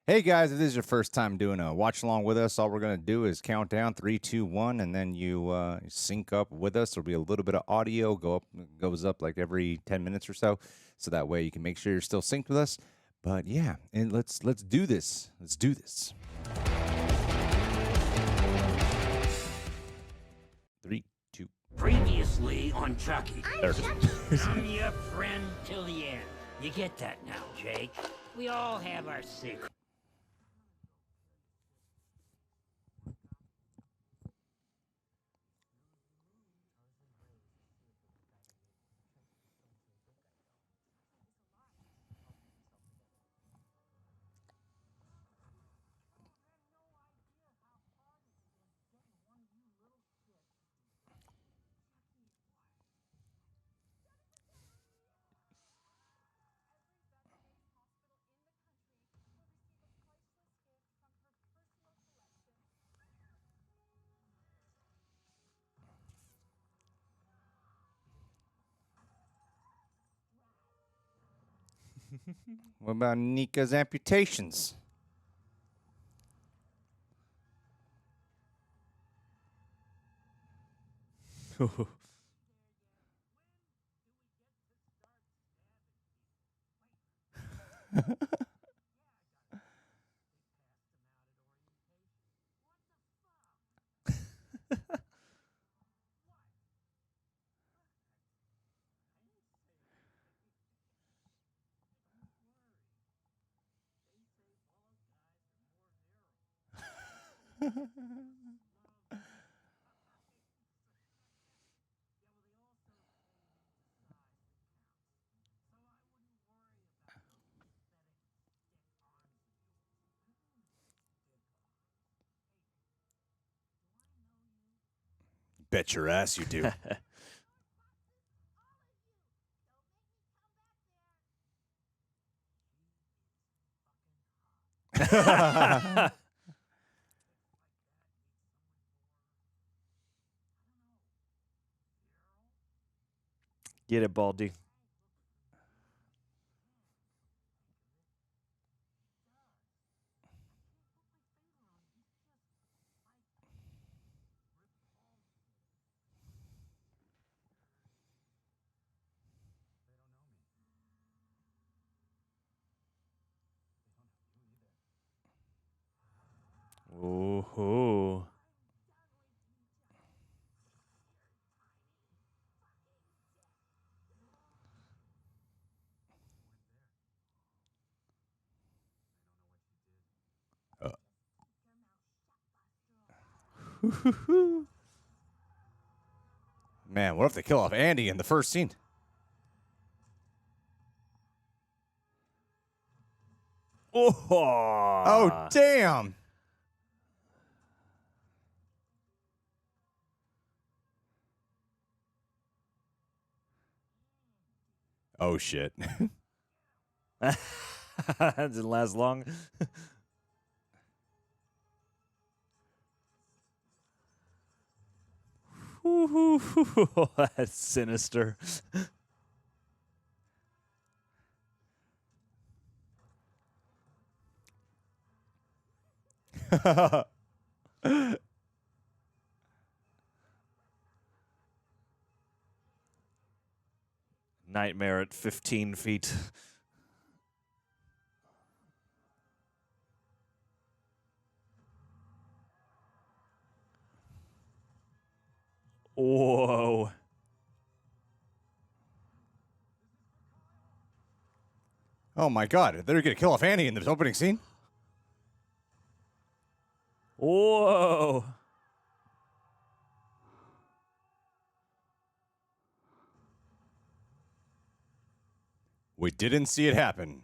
Hey guys, if this is your first time doing a watch along with us, all we're going to do is count down 3, 2, 1, and then you sync up with us. There'll be a little bit of audio goes up like every 10 minutes or so. So that way you can make sure you're still synced with us. But yeah, and let's do this. Let's do this. 3, 2. Previously on Chucky. There it is. I'm your friend till the end. You get that now, Jake? We all have our secrets. What about Nika's amputations? Bet your ass you do. Get it, Baldy. Ooh. Man, what if they kill off Andy in the first scene? Oh, damn. Oh, shit. That didn't last long. That's sinister. Nightmare at 15 feet. Whoa. Oh, my God. They're going to kill off Andy in this opening scene? Whoa. We didn't see it happen.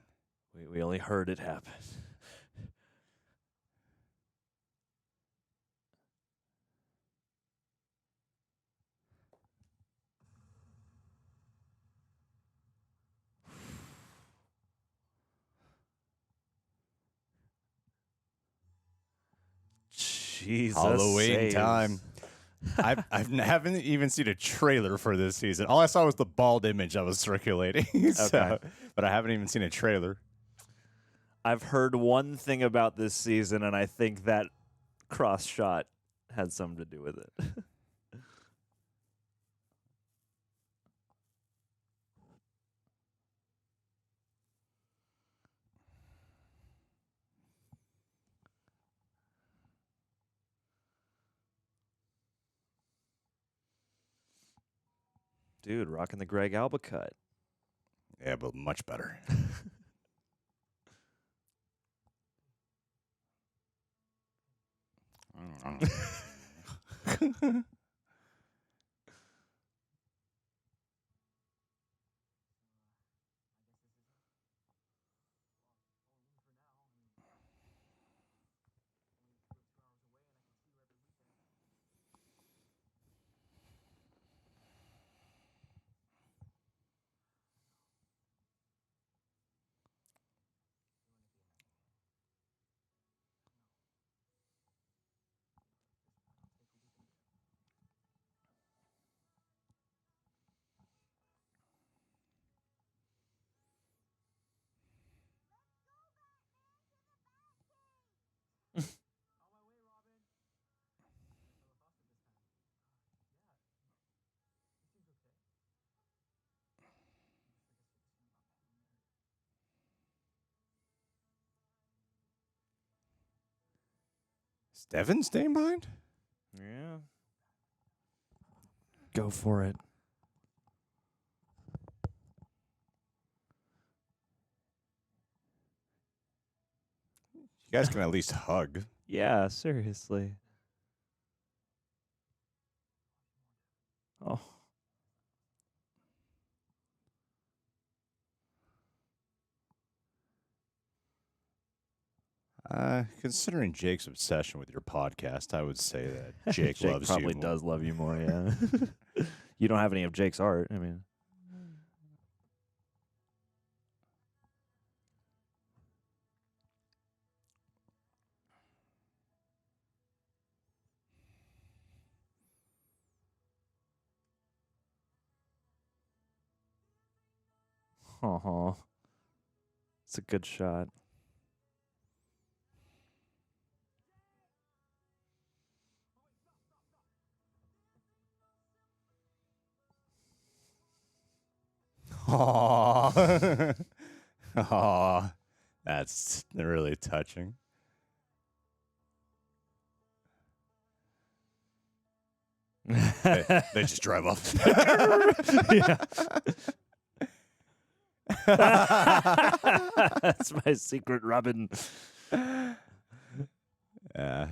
We only heard it happen. Jesus Halloween saves. time. I haven't even seen a trailer for this season. All I saw was the bald image that was circulating. So, Okay. but I haven't even seen a trailer. I've heard one thing about this season, and I think that cross shot had something to do with it. Dude, rocking the Greg Alba cut. Yeah, but much better. Is Devin staying behind? Yeah. Go for it. You guys can at least hug. Yeah, seriously. Oh. Considering Jake's obsession with your podcast, I would say that Jake, Jake loves probably you. does love you more, yeah. You don't have any of Jake's art. I mean, it's a good shot. Aww. Aww. That's really touching. They just drive off. Yeah. That's my secret Robin. Yeah.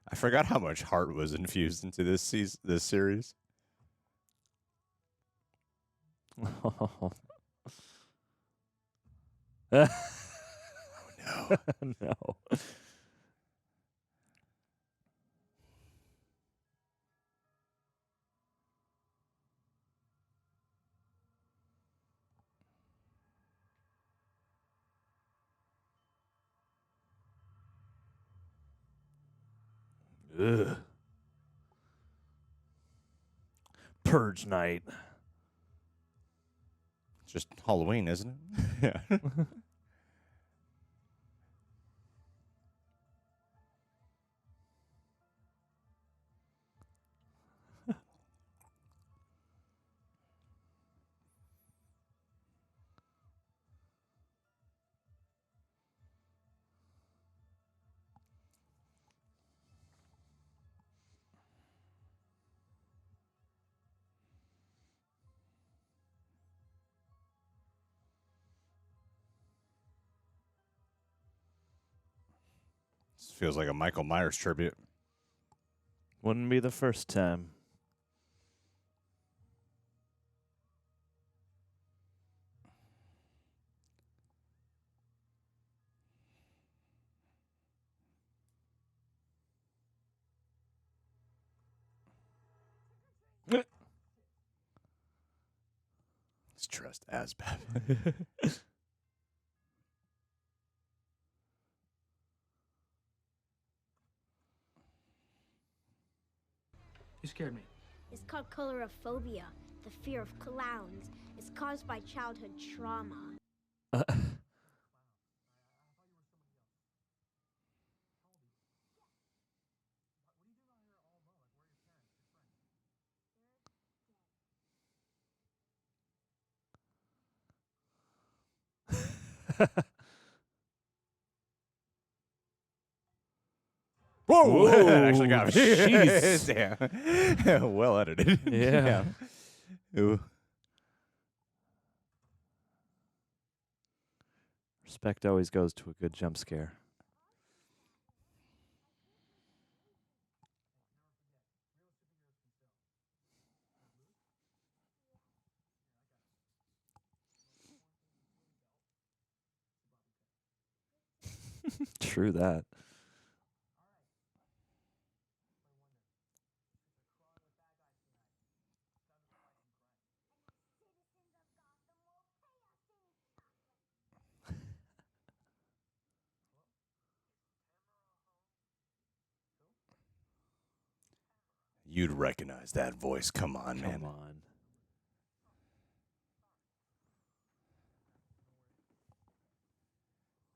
I forgot how much heart was infused into this series. Oh, No. no. Ugh. Purge night. It's just Halloween, isn't it? Yeah. This feels like a Michael Myers tribute. Wouldn't be the first time. Let's trust Asbab. You scared me. It's called colorophobia, the fear of clowns. It's caused by childhood trauma. Whoa! Whoa, That actually got me. jeez. Damn. Well edited. Yeah. Ooh. Respect always goes to a good jump scare. True that. You'd recognize that voice. Come on, man. Come on.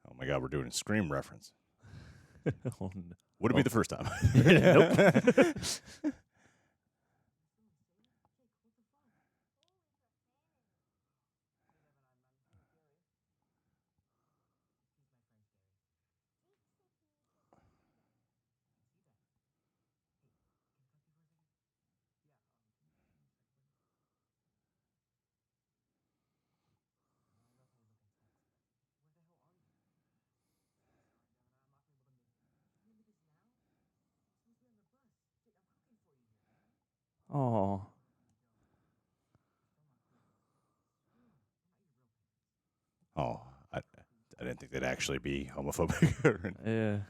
Oh my God, we're doing a Scream reference. Oh, no. Would it be the first time? Nope. Oh. Oh, I didn't think they'd actually be homophobic. Yeah.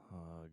Hug.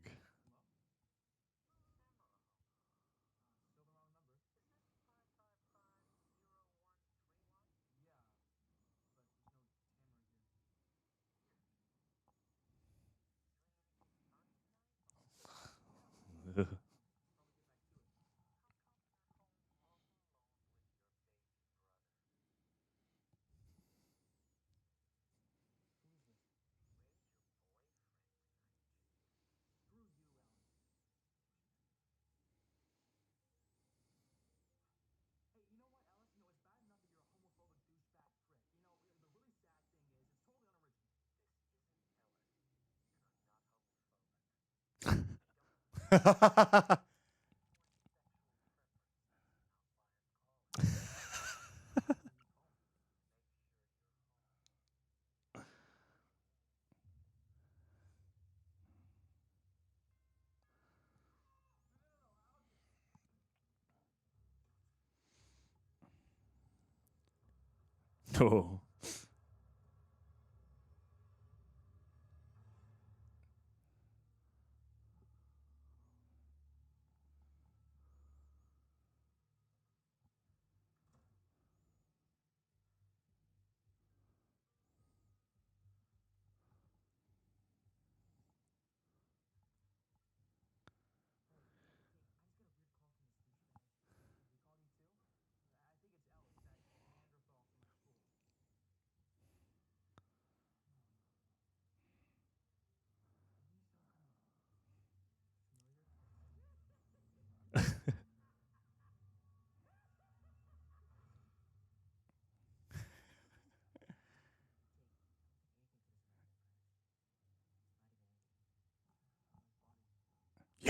Oh.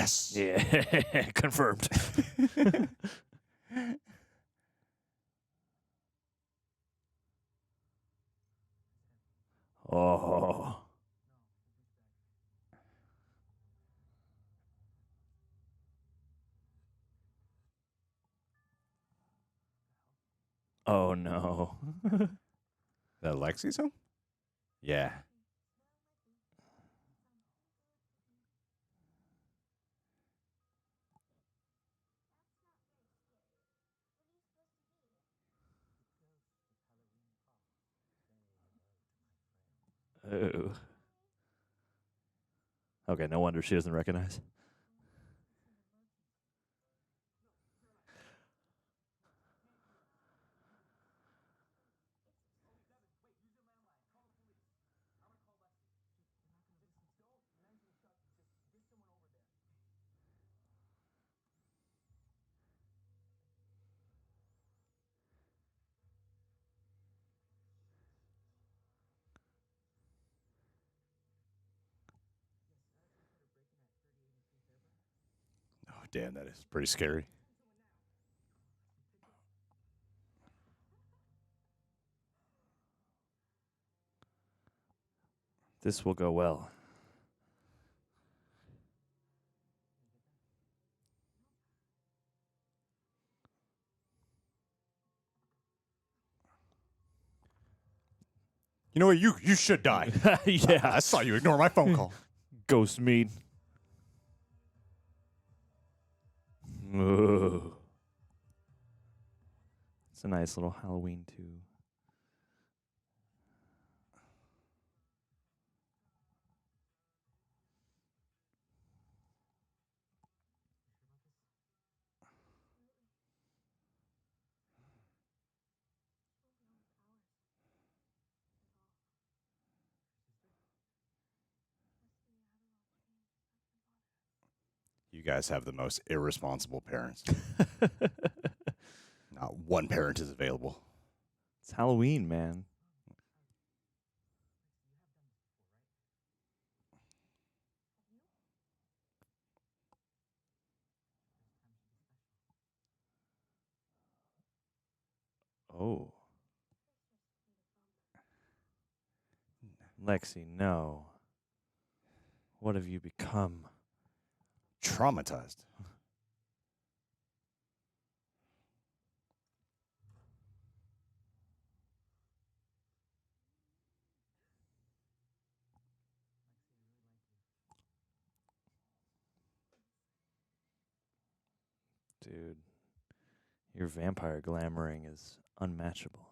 Yes. Yeah, confirmed. Oh. Oh no. That Lexi's home? Yeah. Oh. Okay, no wonder she doesn't recognize. Oh, damn, that is pretty scary. This will go well. You know what? You should die. Yeah. I saw you ignore my phone call. Ghost meat. Ugh. It's a nice little Halloween too. You guys have the most irresponsible parents. Not one parent is available. It's Halloween, man. Oh. Lexi, no. What have you become? Traumatized. Dude, your vampire glamoring is unmatchable.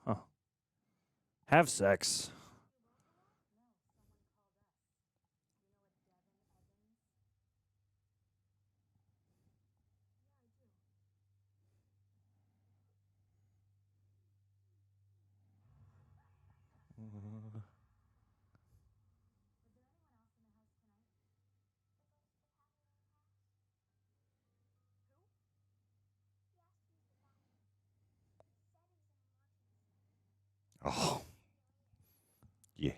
Huh. Have sex. Oh. Yeah.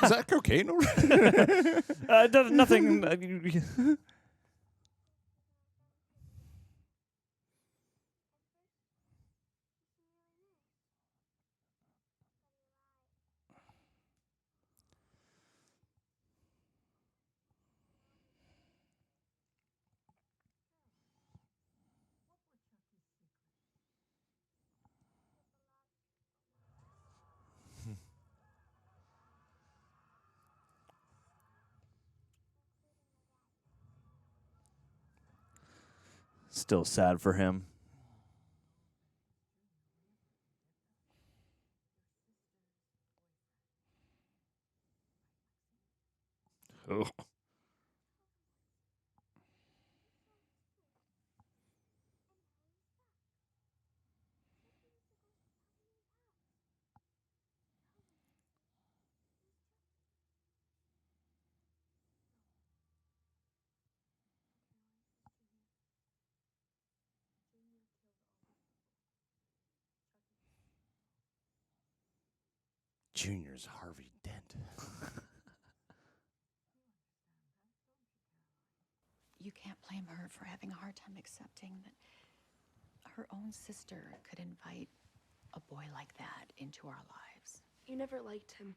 Is that cocaine? Nothing. Still sad for him. Ugh. Junior's Harvey Dent. You can't blame her for having a hard time accepting that her own sister could invite a boy like that into our lives. You never liked him.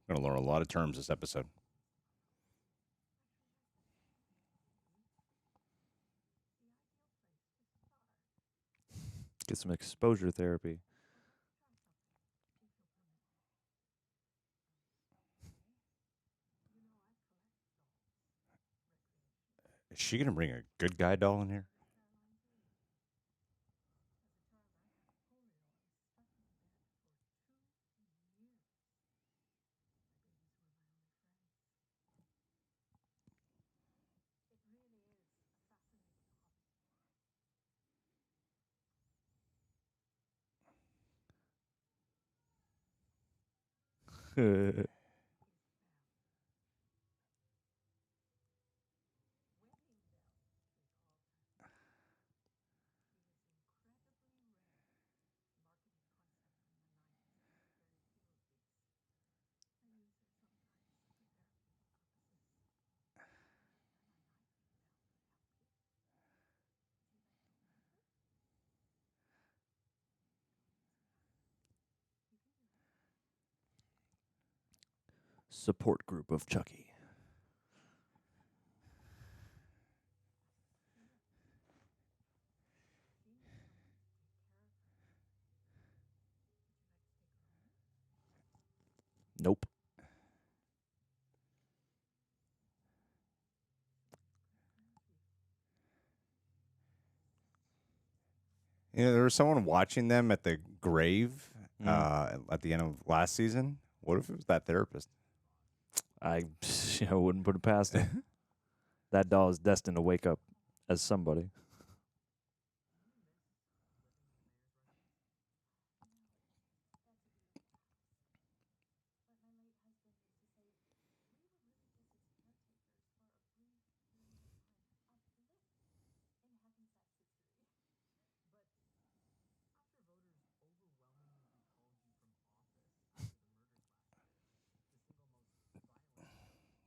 Going to learn a lot of terms this episode. Get some exposure therapy. Is she going to bring a good guy doll in here? Support group of Chucky. Nope. You know, there was someone watching them at the grave at the end of last season. What if it was that therapist? I wouldn't put it past him. That doll is destined to wake up as somebody.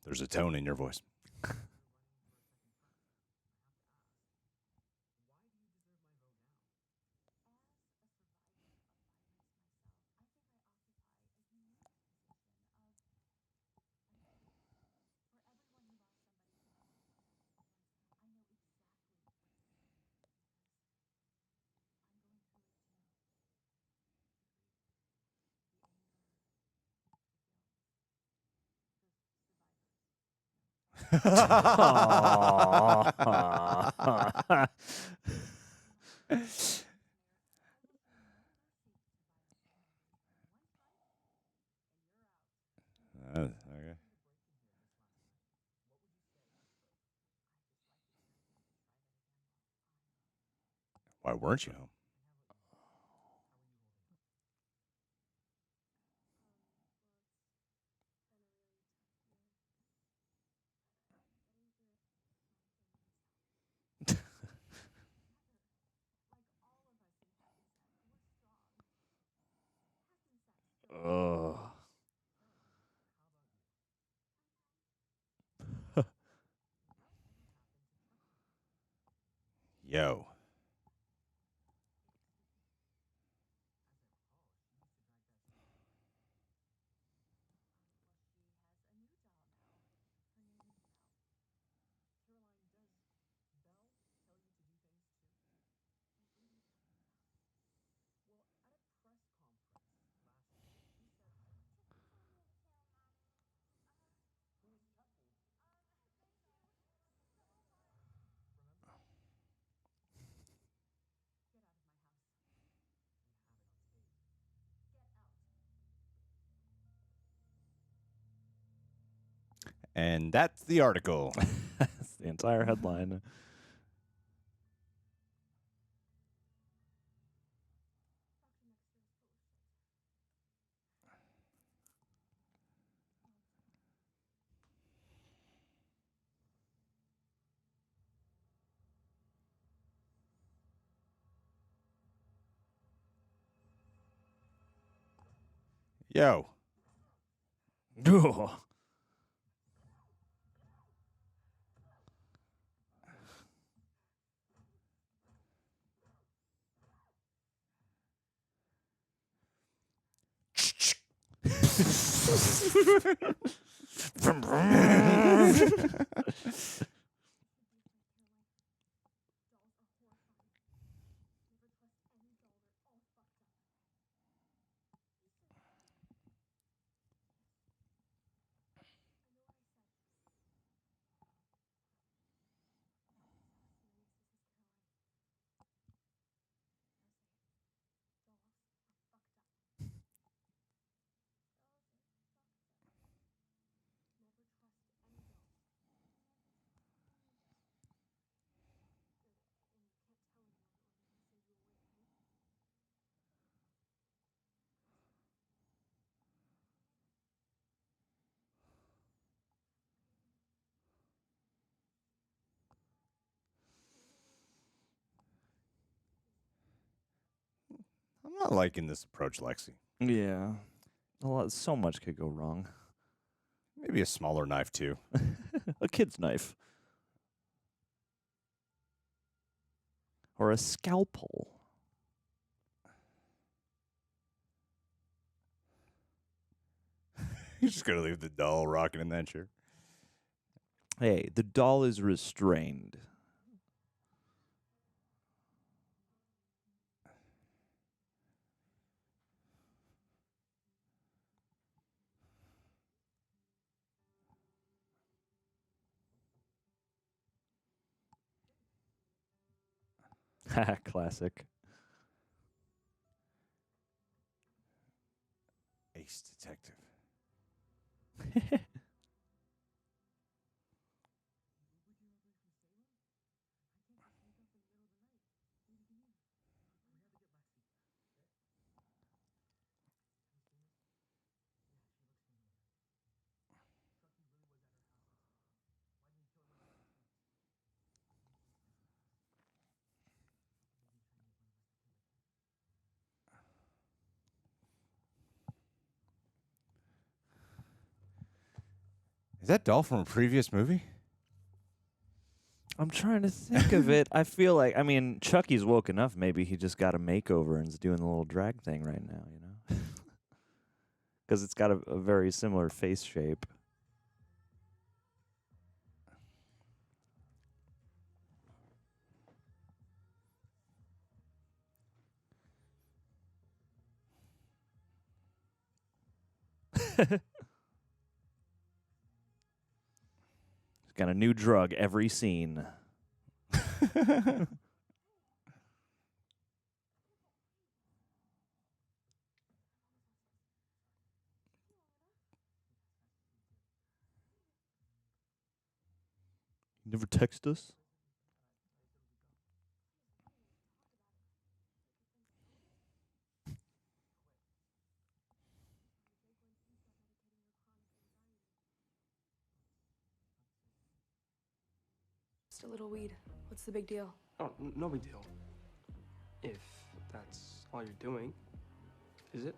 There's a tone in your voice. Aw. Okay. Why weren't you home? Yo. And that's the article. That's the entire headline. Yo. Ugh. I'm not liking this approach, Lexi. Yeah. So much could go wrong. Maybe a smaller knife, too. A kid's knife. Or a scalpel. You're just going to leave the doll rocking in that chair. Hey, the doll is restrained. Classic. Ace Detective. Is that doll from a previous movie? I'm trying to think of it. I feel like, I mean, Chucky's woke enough. Maybe he just got a makeover and is doing the little drag thing right now, you know? Because it's got a very similar face shape. He's got a new drug every scene. You never text us? Just a little weed. What's the big deal? Oh, no big deal. If that's all you're doing, is it?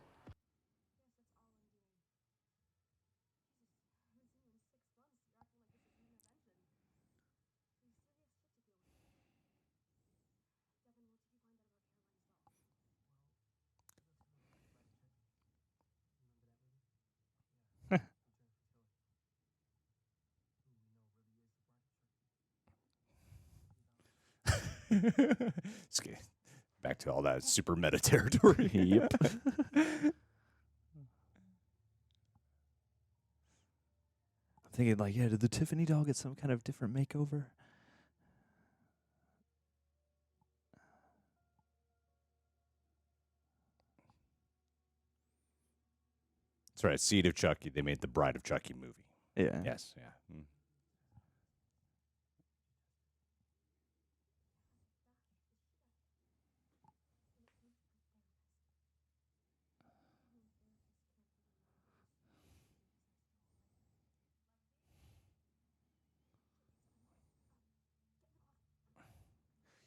Let's get back to all that super meta territory. Yep. I'm thinking like, yeah, did the Tiffany doll get some kind of different makeover? That's right. Seed of Chucky. They made the Bride of Chucky movie. Yeah. Yes. Yeah. Mm.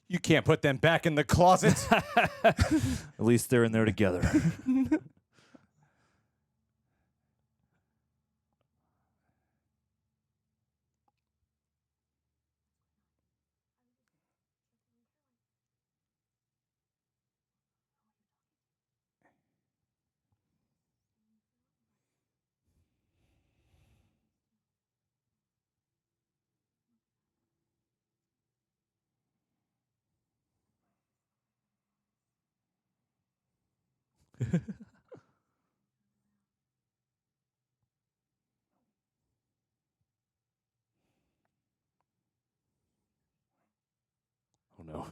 You can't put them back in the closet. At least they're in there together. Oh no.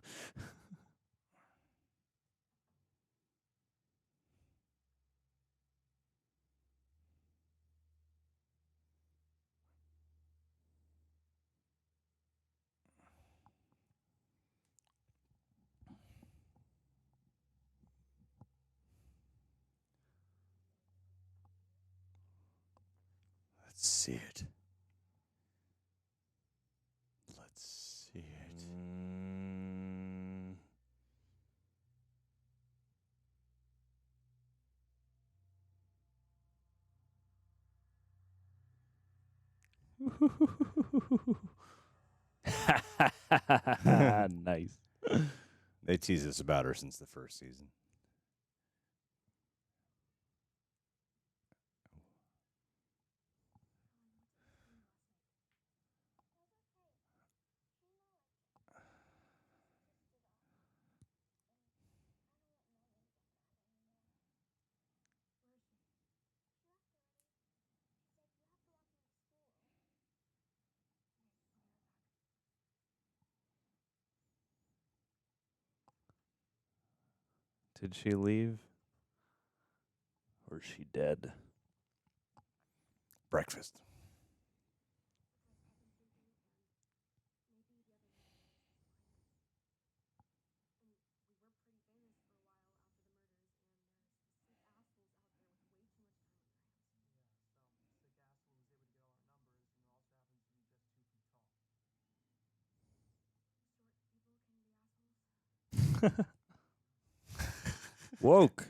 Let's see it. Let's see it. Nice. They tease us about her since the first season. Did she leave? Or is she dead? Breakfast. Woke.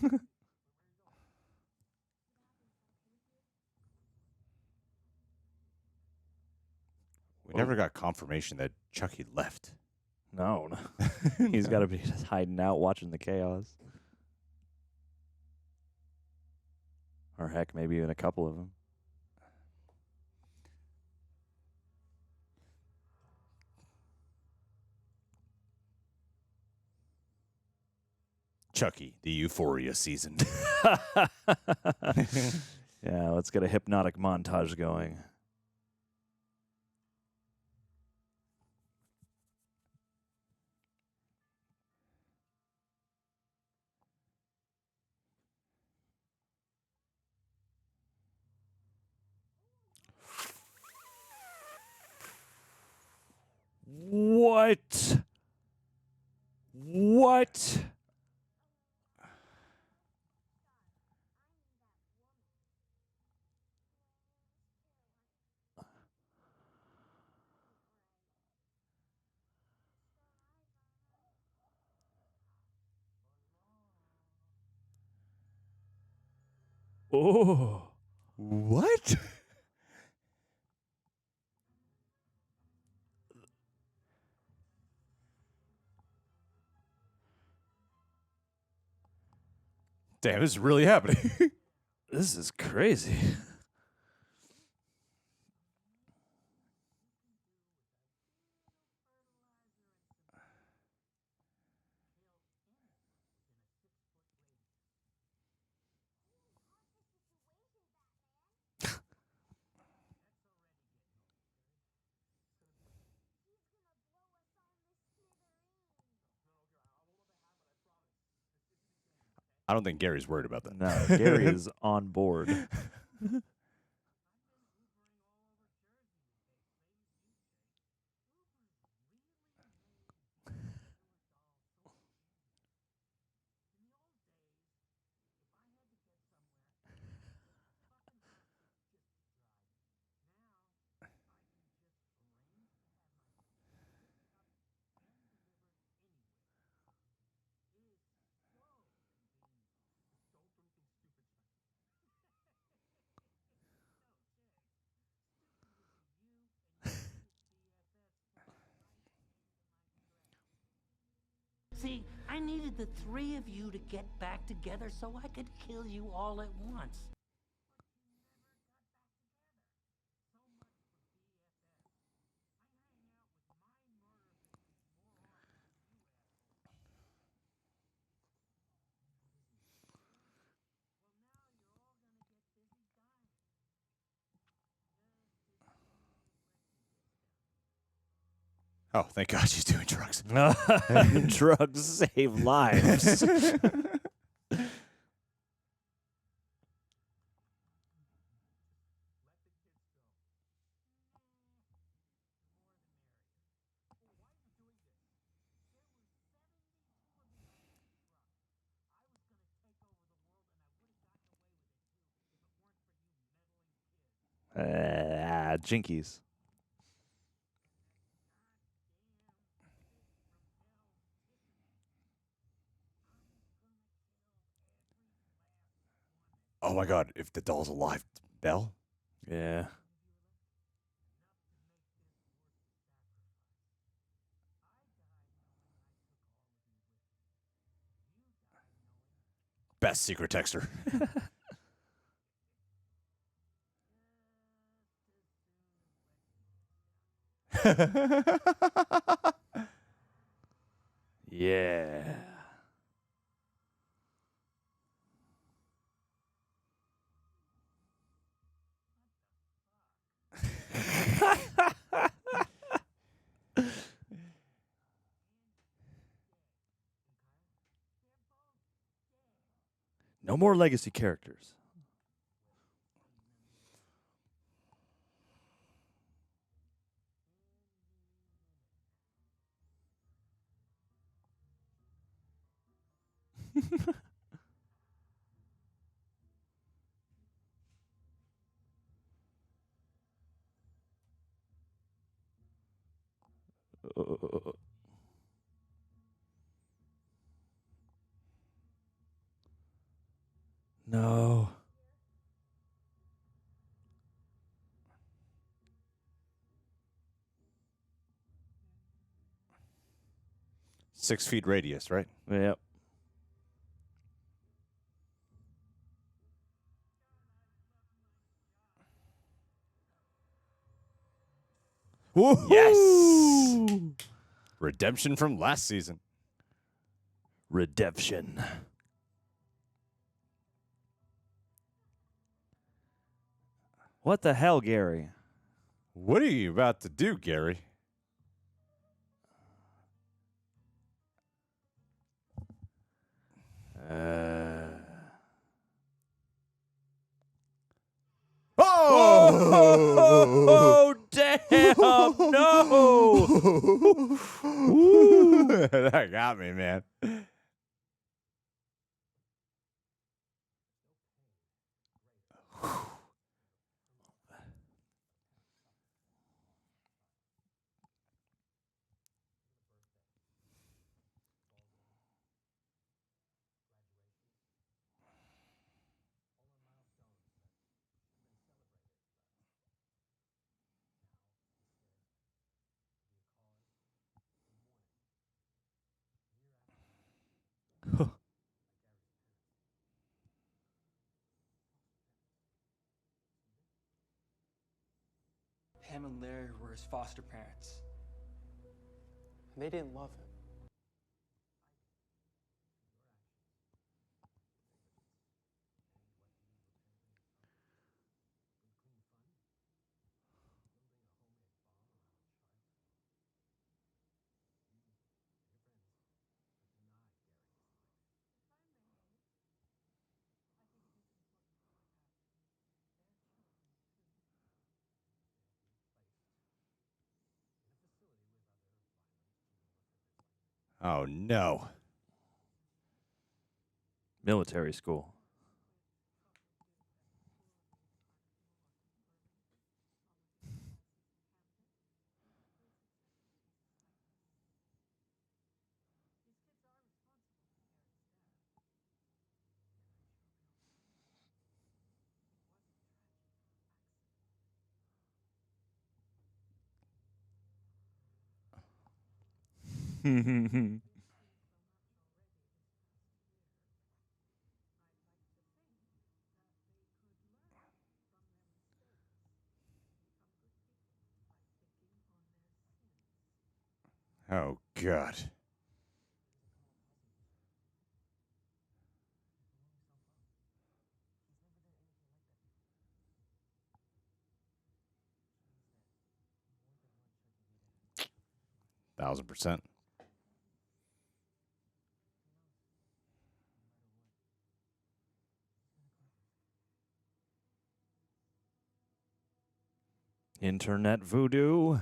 We never got confirmation that Chucky left. No. He's got to be just hiding out watching the chaos. Or heck, maybe even a couple of them. Chucky, the Euphoria season. Yeah, let's get a hypnotic montage going. What? What? Oh. What? Damn, this is really happening. This is crazy. I don't think Gary's worried about that. No, Gary is on board. See, I needed the three of you to get back together so I could kill you all at once. Oh, thank God she's doing drugs. Drugs save lives. Jinkies. Oh my God, if the doll's alive, Belle? Yeah. Best secret texter. Yeah. No more legacy characters. No. Six feet radius, right? Yep. Yes! Redemption from last season. Redemption. What the hell, Gary? What are you about to do, Gary? Oh, damn! No! That got me, man. Pam and Larry were his foster parents. And they didn't love him. Oh, no. Military school. Oh, God. $1,000%. Internet voodoo.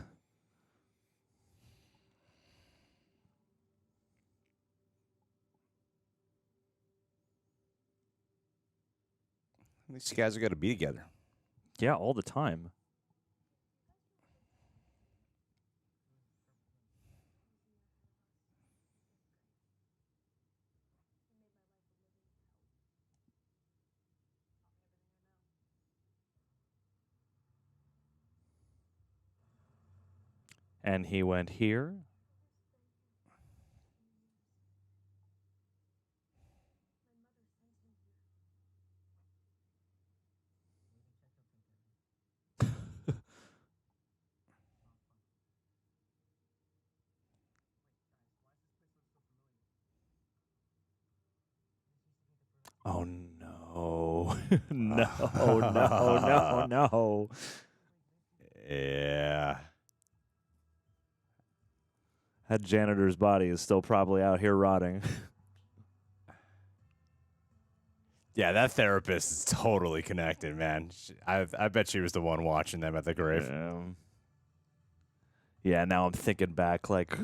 These guys are going to be together. Yeah, all the time. And he went here. Oh no. No. Yeah. That janitor's body is still probably out here rotting. Yeah, that therapist is totally connected, man. I bet she was the one watching them at the grave. Yeah, now I'm thinking back like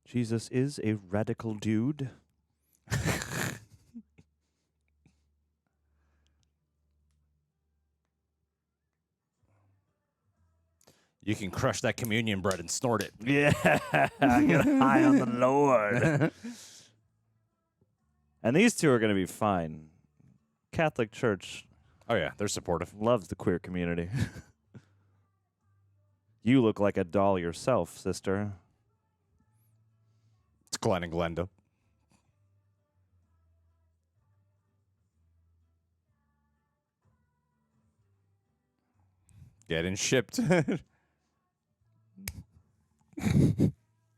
Jesus is a radical dude. You can crush that communion bread and snort it. Yeah, get high on the Lord. And these two are going to be fine. Catholic Church Oh, yeah, they're supportive. loves the queer community. You look like a doll yourself, sister. It's Glenn and Glenda. Getting shipped.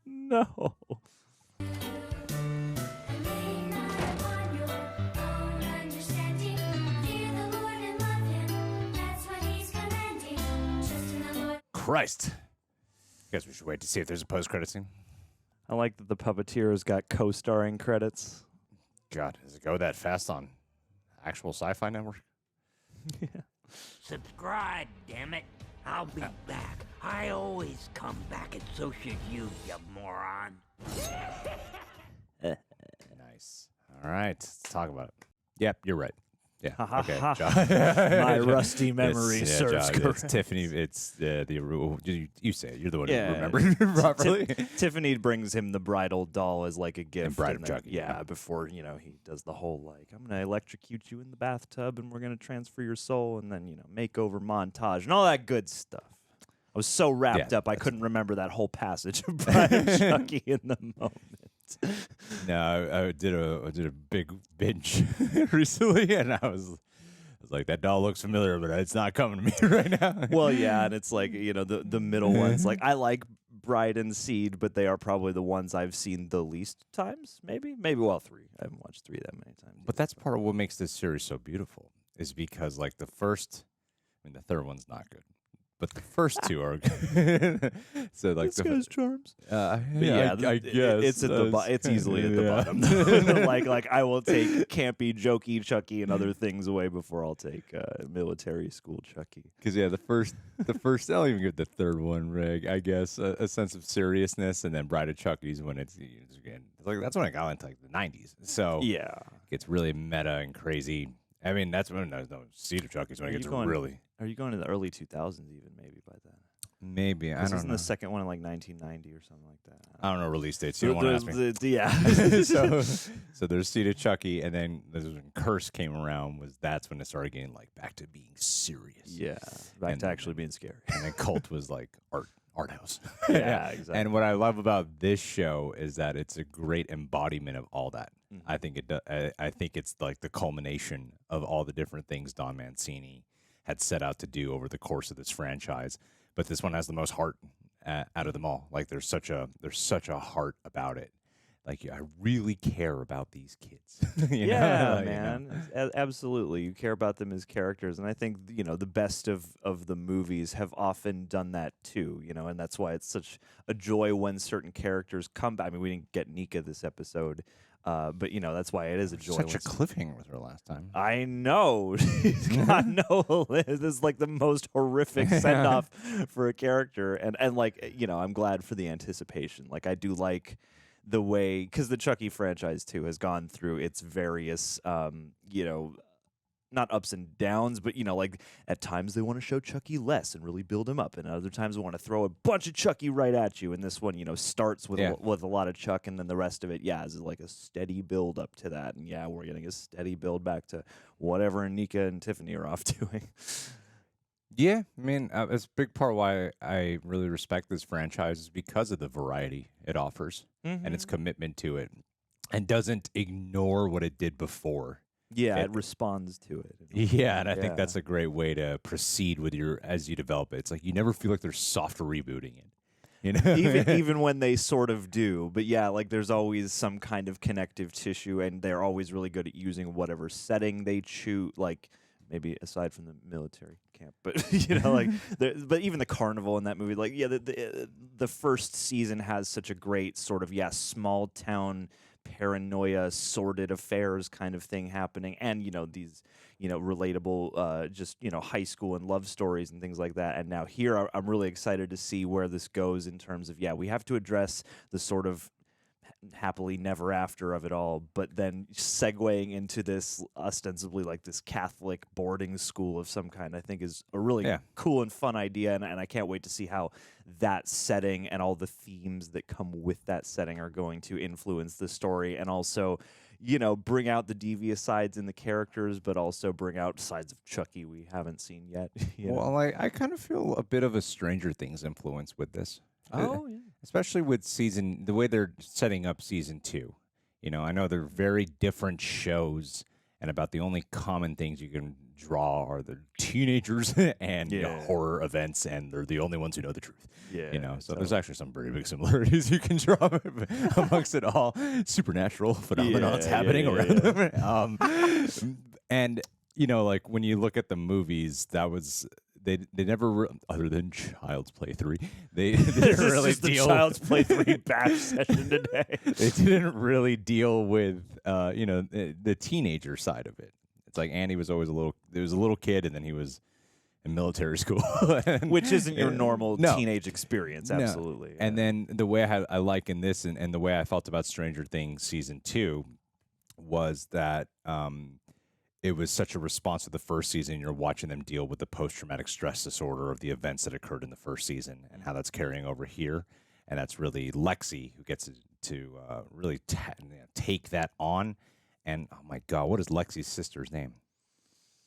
No. Christ. Guess we should wait to see if there's a post-credit scene. I like that the puppeteers got co-starring credits. God, does it go that fast on actual Sci-Fi Network? Yeah. Subscribe, damn it. I'll be back. I always come back, and so should you moron. Nice. All right, let's talk about it. Yep, you're right. Yeah. Ha, ha, Okay. ha. John. My rusty memory It's- serves John, correct. It's Tiffany. It's you say it. You're the one Yeah. who remembered properly. Tiffany brings him the bridal doll as like a gift. Bride of then- Chucky, Yeah, yeah. before, he does the whole like, I'm going to electrocute you in the bathtub and we're going to transfer your soul and then, makeover montage and all that good stuff. I was so wrapped Yeah, up, I that's- couldn't remember that whole passage of Bride of Chucky in the moment. No, I did a big binge recently, and I was like, that doll looks familiar, but it's not coming to me right now. Well, yeah, and it's like, the middle ones. Like, I like Bride and Seed, but they are probably the ones I've seen the least times, maybe. Well, 3. I haven't watched 3 that many times. But that's part of what makes this series so beautiful, is because like the third one's not good, but the first 2 are good. So like This guy's charms. yeah, I guess it's at the it's easily at the yeah. bottom. like I will take campy, jokey Chucky and other things away before I'll take military school Chucky. Because the first I'll even give the third one, Rig, I guess, a sense of seriousness, and then Bride of Chucky's when it's again like that's when I got into like the 90s. So Yeah. it's really meta and crazy. I mean, that's when there's no Seed of Chucky's when it gets really. Are you going to the early 2000s even maybe by then? Maybe I don't Isn't know. the second one in like 1990 or something like that? I don't know release dates. You don't want to ask me. Yeah. So there's Seed of Chucky, and then when Curse came around, that's when it started getting like back to being serious. Yeah. Back And to then- actually being scary. And then Cult was like art house. Yeah, exactly. And what I love about this show is that it's a great embodiment of all that. Mm-hmm. I think I think it's like the culmination of all the different things Don Mancini had set out to do over the course of this franchise. But this one has the most heart out of them all. Like there's such a heart about it. Like I really care about these kids. you know? Yeah, You know? man. Absolutely. You care about them as characters. And I think, the best of the movies have often done that too, and that's why it's such a joy when certain characters come back. I mean, we didn't get Nika this episode, but, that's why it is a joy. Such a when cliffhanger with her last time. I know. She's got no. This is like the most horrific send off for a character. And like, I'm glad for the anticipation. Like, I do like the way, because the Chucky franchise too has gone through its various, not ups and downs, but like at times they want to show Chucky less and really build him up, and other times they want to throw a bunch of Chucky right at you. And this one, starts with with a lot of Chuck, and then the rest of it, is like a steady build up to that. And we're getting a steady build back to whatever Nika and Tiffany are off doing. Yeah, I mean, it's a big part why I really respect this franchise is because of the variety it offers and its commitment to it, and doesn't ignore what it did before. Yeah, it responds to it. Yeah, and I think that's a great way to proceed with as you develop it. It's like you never feel like they're soft rebooting it. Even when they sort of do, but like there's always some kind of connective tissue, and they're always really good at using whatever setting they choose. Like maybe aside from the military camp, but but even the carnival in that movie, like the first season has such a great sort of small town paranoia, sordid affairs kind of thing happening, and these relatable just high school and love stories and things like that. And now here I'm really excited to see where this goes in terms of we have to address the sort of happily never after of it all, but then segueing into this ostensibly like this Catholic boarding school of some kind, I think is a really cool and fun idea, and I can't wait to see how that setting and all the themes that come with that setting are going to influence the story, and also bring out the devious sides in the characters, but also bring out sides of Chucky we haven't seen yet. Well, I kind of feel a bit of a Stranger Things influence with this. Oh, yeah. Especially with the way they're setting up season 2. I know they're very different shows, and about the only common things you can draw are the teenagers and horror events, and they're the only ones who know the truth. Yeah. So there's actually some pretty big similarities you can draw amongst it all. Supernatural phenomena happening around them. And like when you look at the movies, they never other than Child's Play 3 they didn't really is the deal. Child's Play 3 bash session today. They didn't really deal with the teenager side of it. It's like Andy was always there was a little kid, and then he was in military school, Which isn't your normal No. teenage experience, No. absolutely. And then the way I liken this and the way I felt about Stranger Things season 2 was that it was such a response to the first season. You're watching them deal with the post-traumatic stress disorder of the events that occurred in the first season and how that's carrying over here. And that's really Lexi who gets to really take that on. And, oh, my God, what is Lexi's sister's name?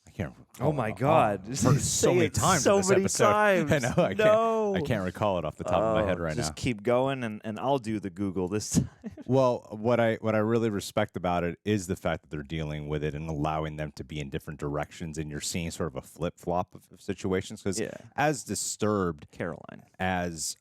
I can't. Oh my God! I've heard it so many times. So in this many episode. times. I know. No. I can't recall it off the top of my head right just now. keep going, and I'll do the Google this time. Well, what I really respect about it is the fact that they're dealing with it and allowing them to be in different directions, and you're seeing sort of a flip flop of situations. Because as disturbed Caroline as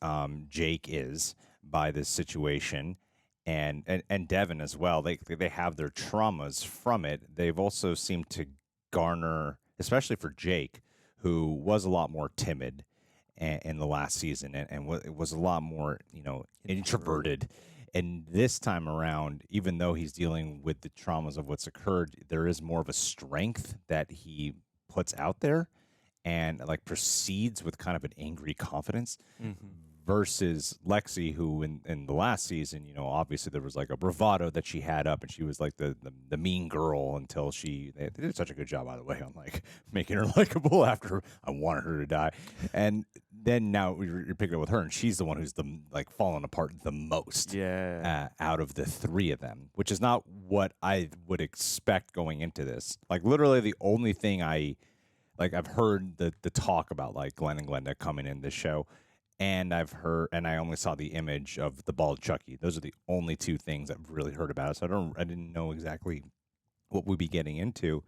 Jake is by this situation, and Devin as well, they have their traumas from it. They've also seemed to garner, especially for Jake, who was a lot more timid in the last season and was a lot more, introverted. And this time around, even though he's dealing with the traumas of what's occurred, there is more of a strength that he puts out there and like proceeds with kind of an angry confidence. Versus Lexi, who in the last season, obviously there was like a bravado that she had up, and she was like the mean girl until they did such a good job, by the way, on like making her likable after I wanted her to die. And then now you're picking up with her, and she's the one who's falling apart the most out of the three of them, which is not what I would expect going into this. Like literally the only thing I've heard the talk about like Glenn and Glenda coming in this show. And I only saw the image of the bald Chucky. Those are the only two things I've really heard about. So I didn't know exactly what we'd be getting into.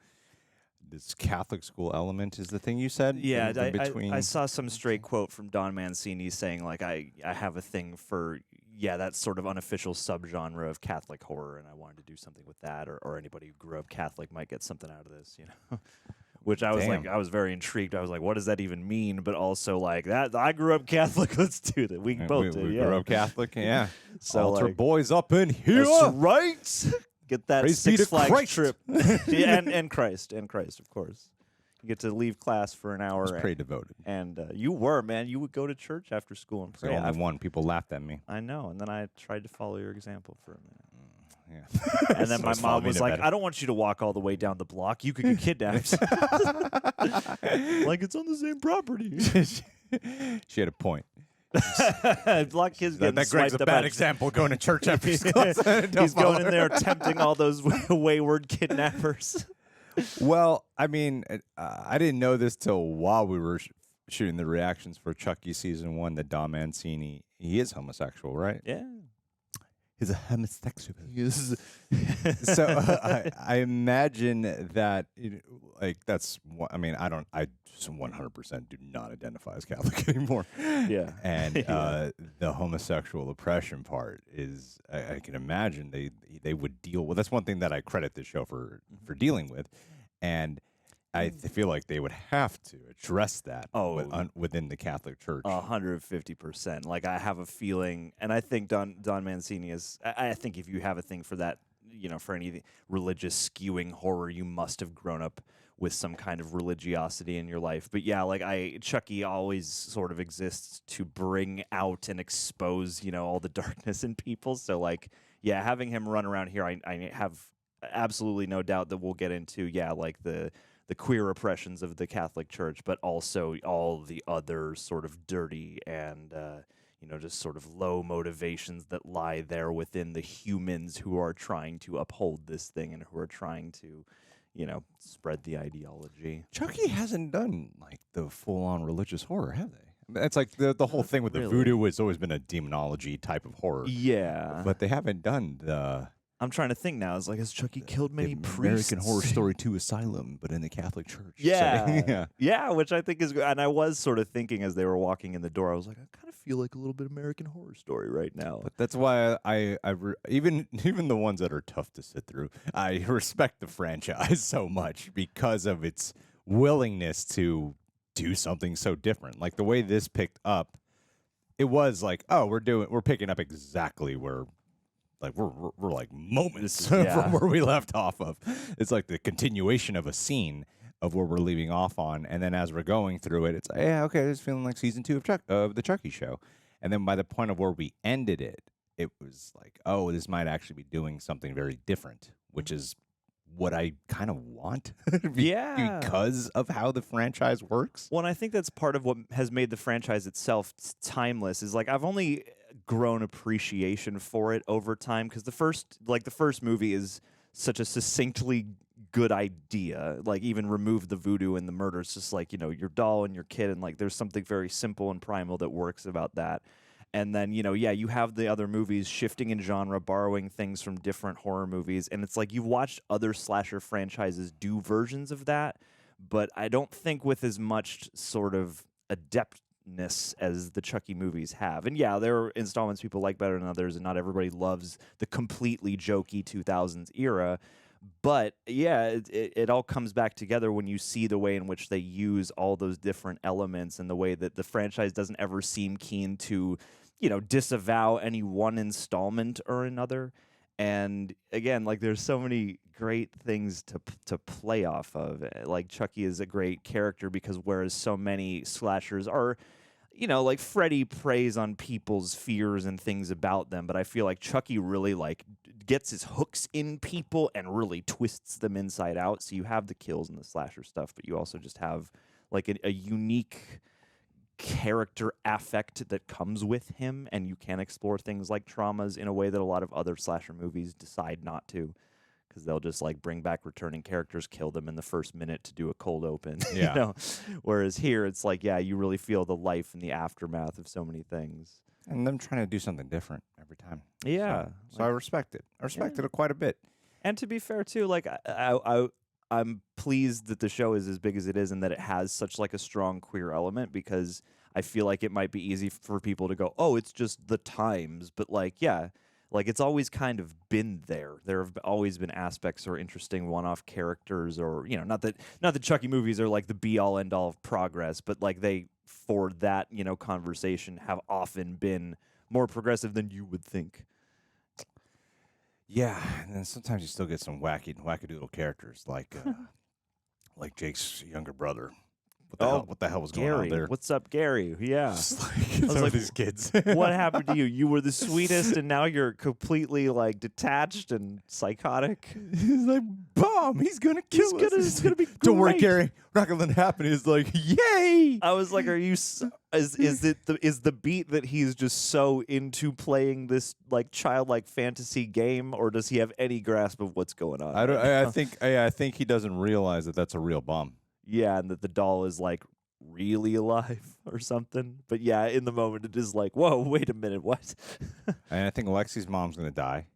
This Catholic school element is the thing you said? Yeah, in between? I saw some stray quote from Don Mancini saying, like, I have a thing for, that sort of unofficial subgenre of Catholic horror, and I wanted to do something with that, or anybody who grew up Catholic might get something out of this, Which I was I was very intrigued. I was like, what does that even mean? But also like that, I grew up Catholic. Let's do that. We both did. We grew up Catholic, yeah. So Altar boys up in here. That's right. Get that Praise be Six to Flags Christ. trip. and Christ, of course. You get to leave class for an hour. I was pretty devoted. And you were, man. You would go to church after school and So pray. only one. People laughed at me. I know. And then I tried to follow your example for a minute. Yeah. And then So my it's following mom me was to like, bed. I don't want you to walk all the way down the block. You could get kidnapped. Like, it's on the same property. She had a point. Block kids getting That Greg's swiped a up bad at- example going to church after school. He's going in there tempting all those wayward kidnappers. Well, I mean, I didn't know this till while we were shooting the reactions for Chucky season 1 that Don Mancini, he is homosexual, right? Yeah. He's a homosexual. So I imagine that, that's. I mean, I 100% do not identify as Catholic anymore. Yeah. And the homosexual oppression part is, I can imagine they would deal with. That's one thing that I credit this show for dealing with, and I feel like they would have to address that within the Catholic Church. 150%. Like, I have a feeling, and I think Don Mancini is, I think if you have a thing for that, for any religious skewing horror, you must have grown up with some kind of religiosity in your life. But yeah, like Chucky always sort of exists to bring out and expose, all the darkness in people. So like, yeah, having him run around here, I have absolutely no doubt that we'll get into, like the queer oppressions of the Catholic Church, but also all the other sort of dirty and, just sort of low motivations that lie there within the humans who are trying to uphold this thing and who are trying to, spread the ideology. Chucky hasn't done like the full-on religious horror, have they? It's like the whole thing with the really. voodoo has always been a demonology type of horror. Yeah. But they haven't done the I'm trying to think now. It's like, has Chucky killed many priests? American Horror Story 2 Asylum, but in the Catholic Church. Yeah. So, yeah, which I think is good. And I was sort of thinking as they were walking in the door, I was like, I kind of feel like a little bit American Horror Story right now. But that's why even the ones that are tough to sit through, I respect the franchise so much because of its willingness to do something so different. Like the way this picked up, it was like, oh, we're picking up exactly where, like we're like moments yeah. from where we left off of. It's like the continuation of a scene of where we're leaving off on, and then as we're going through it, it's like, yeah, okay, it's feeling like season 2 of the Chucky show, and then by the point of where we ended it, it was like, oh, this might actually be doing something very different, which is what I kind of want, Yeah. because of how the franchise works. Well, and I think that's part of what has made the franchise itself timeless. Is like I've only grown appreciation for it over time because the first movie is such a succinctly good idea. Like even remove the voodoo and the murder. It's just like, your doll and your kid, and like there's something very simple and primal that works about that. And then, you have the other movies shifting in genre, borrowing things from different horror movies. And it's like you've watched other slasher franchises do versions of that, but I don't think with as much sort of adeptness as the Chucky movies have. And yeah, there are installments people like better than others, and not everybody loves the completely jokey 2000s era. But yeah, it all comes back together when you see the way in which they use all those different elements, and the way that the franchise doesn't ever seem keen to disavow any one installment or another. And again, like there's so many great things to play off of. Like Chucky is a great character because whereas so many slashers are, like Freddy preys on people's fears and things about them, but I feel like Chucky really like gets his hooks in people and really twists them inside out. So you have the kills and the slasher stuff, but you also just have like a unique character affect that comes with him, and you can explore things like traumas in a way that a lot of other slasher movies decide not to, because they'll just like bring back returning characters, kill them in the first minute to do a cold open. Yeah. Whereas here it's like, yeah, you really feel the life and the aftermath of so many things. And them trying to do something different every time. Yeah. So I respect it. I respected it quite a bit. And to be fair too, like I'm pleased that the show is as big as it is and that it has such like a strong queer element, because I feel like it might be easy for people to go, oh, it's just the times. But like, yeah, like it's always kind of been there. There have always been aspects or interesting one-off characters, or not that Chucky movies are like the be-all end-all of progress, but like they, for that conversation, have often been more progressive than you would think. Yeah, and then sometimes you still get some wackadoodle characters like like Jake's younger brother. What the hell was going Gary, on there? what's up, Gary? Yeah. Just like some of these kids. What happened to you? You were the sweetest, and now you're completely like detached and psychotic. He's like, Bomb, he's gonna kill us. It's gonna be great. Don't worry, Gary. Not gonna let it happen. He's like, yay! I was like, are you? Is the beat that he's just so into playing this like childlike fantasy game, or does he have any grasp of what's going on? I think he doesn't realize that that's a real bomb. Yeah, and that the doll is like really alive or something. But yeah, in the moment it is like, whoa, wait a minute, what? And I think Lexi's mom's gonna die.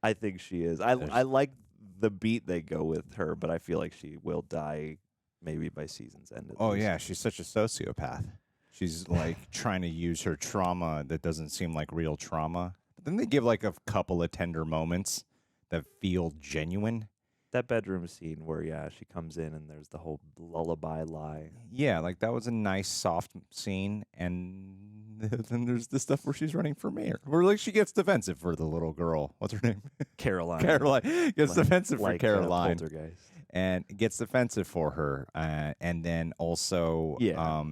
I think she is. I like the beat they go with her, but I feel like she will die maybe by season's end. Oh yeah, she's such a sociopath. She's like trying to use her trauma that doesn't seem like real trauma. But then they give like a couple of tender moments that feel genuine. That bedroom scene where, yeah, she comes in and there's the whole lullaby lie. Yeah, like that was a nice, soft scene. And then there's the stuff where she's running for mayor. Where like she gets defensive for the little girl. What's her name? Caroline. Caroline gets defensive for Caroline. Poltergeist. And gets defensive for her. And then also... Yeah.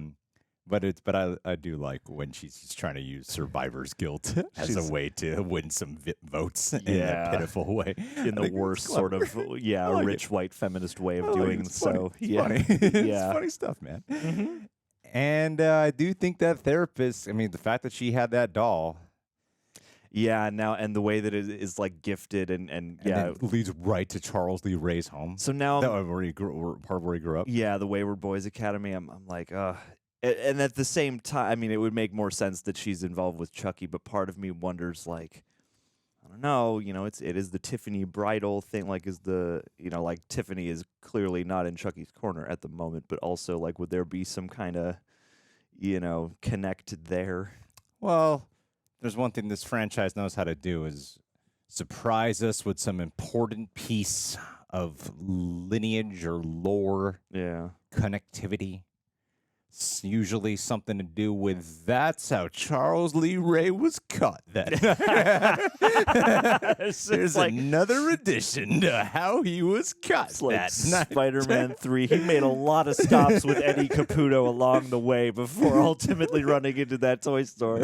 But I do like when she's just trying to use survivor's guilt as a way to win some votes in a pitiful way. In the worst sort of, like rich white feminist way of like doing it. It's so. Funny. It's funny. It's funny stuff, man. Mm-hmm. And I do think that therapist, I mean, the fact that she had that doll. Yeah, and the way that it is like gifted and yeah. It leads right to Charles Lee Ray's home. So now... part where he grew up. Yeah, the Wayward Boys Academy. I'm like, and at the same time, I mean, it would make more sense that she's involved with Chucky, but part of me wonders, like, I don't know, it is the Tiffany bridal thing, like, like Tiffany is clearly not in Chucky's corner at the moment, but also, like, would there be some kind of, connect there? Well, there's one thing this franchise knows how to do is surprise us with some important piece of lineage or lore Yeah. connectivity. It's usually something to do with that's how Charles Lee Ray was caught that night. There's like- another addition to how he was caught It's like that night. Spider-Man 3. He made a lot of stops with Eddie Caputo along the way before ultimately running into that toy store.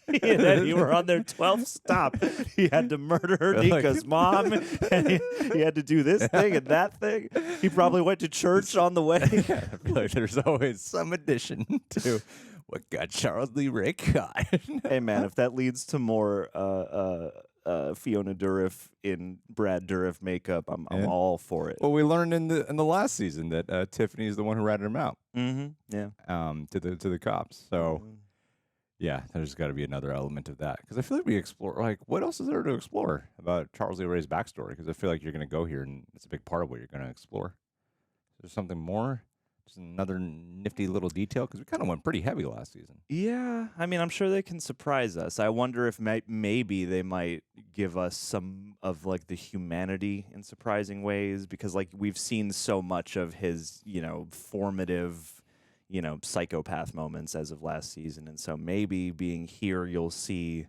And then you were on their 12th stop. He had to murder Nika's mom. And he had to do this thing and that thing. He probably went to church on the way. I feel like there's always some addition to what got Charles Lee Ray caught. Hey, man, if that leads to more Fiona Dourif in Brad Dourif makeup, I'm all for it. Well, we learned in the last season that Tiffany is the one who ratted him out. Yeah. To the cops. So. Yeah, there's got to be another element of that because I feel like we explore like what else is there to explore about Charles Lee Ray's backstory? Because I feel like you're going to go here and it's a big part of what you're going to explore. Is there something more? Just another nifty little detail because we kind of went pretty heavy last season. Yeah, I mean, I'm sure they can surprise us. I wonder if maybe they might give us some of like the humanity in surprising ways because like we've seen so much of his, formative, psychopath moments as of last season. And so maybe being here, you'll see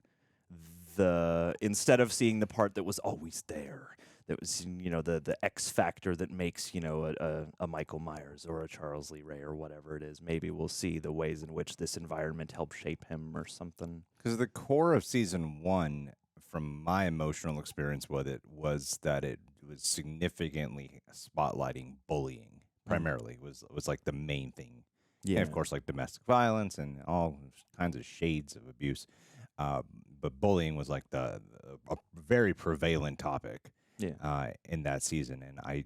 instead of seeing the part that was always there, that was, the X factor that makes, a Michael Myers or a Charles Lee Ray or whatever it is. Maybe we'll see the ways in which this environment helped shape him or something. Because the core of season 1, from my emotional experience with it, was that it was significantly spotlighting bullying. Primarily was like the main thing. Yeah, and of course, like domestic violence and all kinds of shades of abuse. But bullying was like a very prevalent topic in that season. And I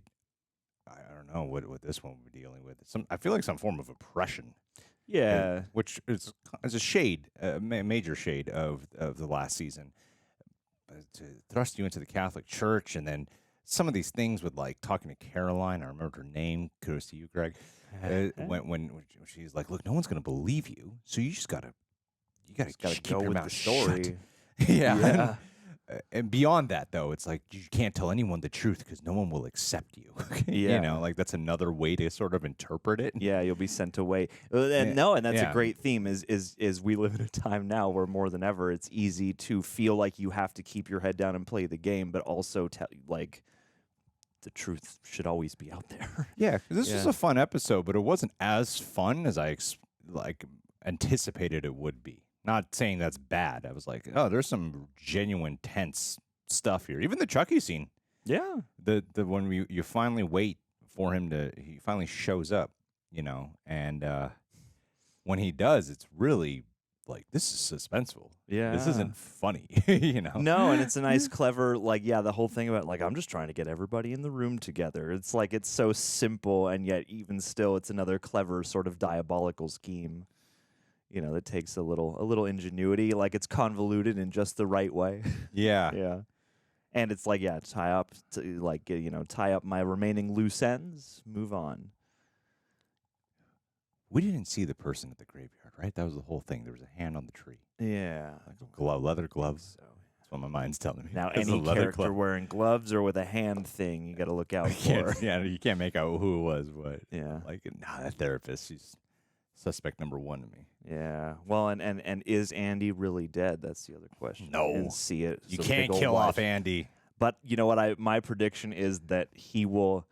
don't know what this one will be dealing with. I feel like some form of oppression. Yeah. Which is a shade, a major shade of the last season. To thrust you into the Catholic Church and then some of these things with like talking to Caroline. I remember her name. Kudos to you, Greg. When she's like, "Look, no one's gonna believe you, so you gotta keep go your with mouth the story." shut." Yeah. And beyond that, though, it's like you can't tell anyone the truth because no one will accept you. Like that's another way to sort of interpret it. Yeah, you'll be sent away. And that's a great theme. Is we live in a time now where more than ever it's easy to feel like you have to keep your head down and play the game, but also the truth should always be out there. Yeah, 'cause this was a fun episode, but it wasn't as fun as I anticipated it would be. Not saying that's bad. I was like, oh, there's some genuine tense stuff here. Even the Chucky scene. Yeah. The when you finally wait for him he finally shows up, and when he does, it's really like this is suspenseful. Yeah. This isn't funny, No, and it's a nice, clever, the whole thing about I'm just trying to get everybody in the room together. It's like it's so simple, and yet even still, it's another clever sort of diabolical scheme. That takes a little ingenuity, like it's convoluted in just the right way. Yeah. Yeah. And it's tie up my remaining loose ends, move on. We didn't see the person at the graveyard, right? That was the whole thing. There was a hand on the tree. Yeah. Like leather gloves. So that's what my mind's telling me. Now, It's a any leather character glove. wearing gloves or with a hand thing, you got to look out for. You can't make out who it was, but Yeah. that therapist, she's suspect number 1 to me. Yeah. Well, and is Andy really dead? That's the other question. No. And see it. You so can't big old kill off watch. Andy. But you know what? My prediction is that he will,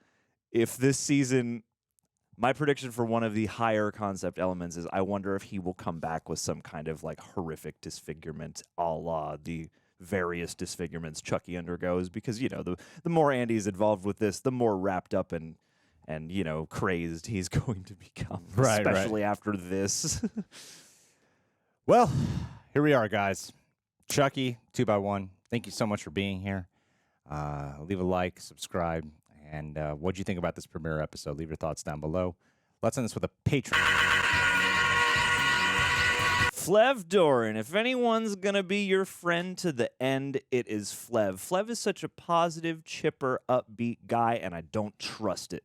if this season, my prediction for one of the higher concept elements is I wonder if he will come back with some kind of horrific disfigurement, a la the various disfigurements Chucky undergoes. Because the more Andy's involved with this, the more wrapped up and crazed he's going to become, Right, especially after this. Well, here we are, guys. Chucky, 2x1. Thank you so much for being here. Leave a like, subscribe, and what'd you think about this premiere episode? Leave your thoughts down below. Let's end this with a Patreon. Flev Doran, if anyone's going to be your friend to the end, it is Flev. Flev is such a positive, chipper, upbeat guy, and I don't trust it.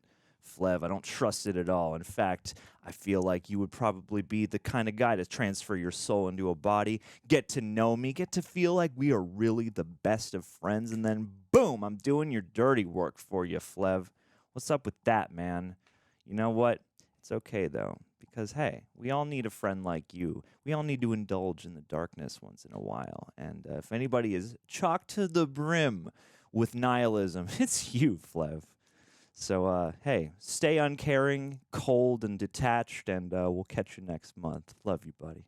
Flev, I don't trust it at all. In fact, I feel like you would probably be the kind of guy to transfer your soul into a body, get to know me, get to feel like we are really the best of friends, and then boom, I'm doing your dirty work for you, Flev. What's up with that, man? You know what? It's okay, though, Because, hey, we all need a friend like you. We all need to indulge in the darkness once in a while. And if anybody is chocked to the brim with nihilism, it's you, Flev. So, hey, stay uncaring, cold, and detached, and we'll catch you next month. Love you, buddy.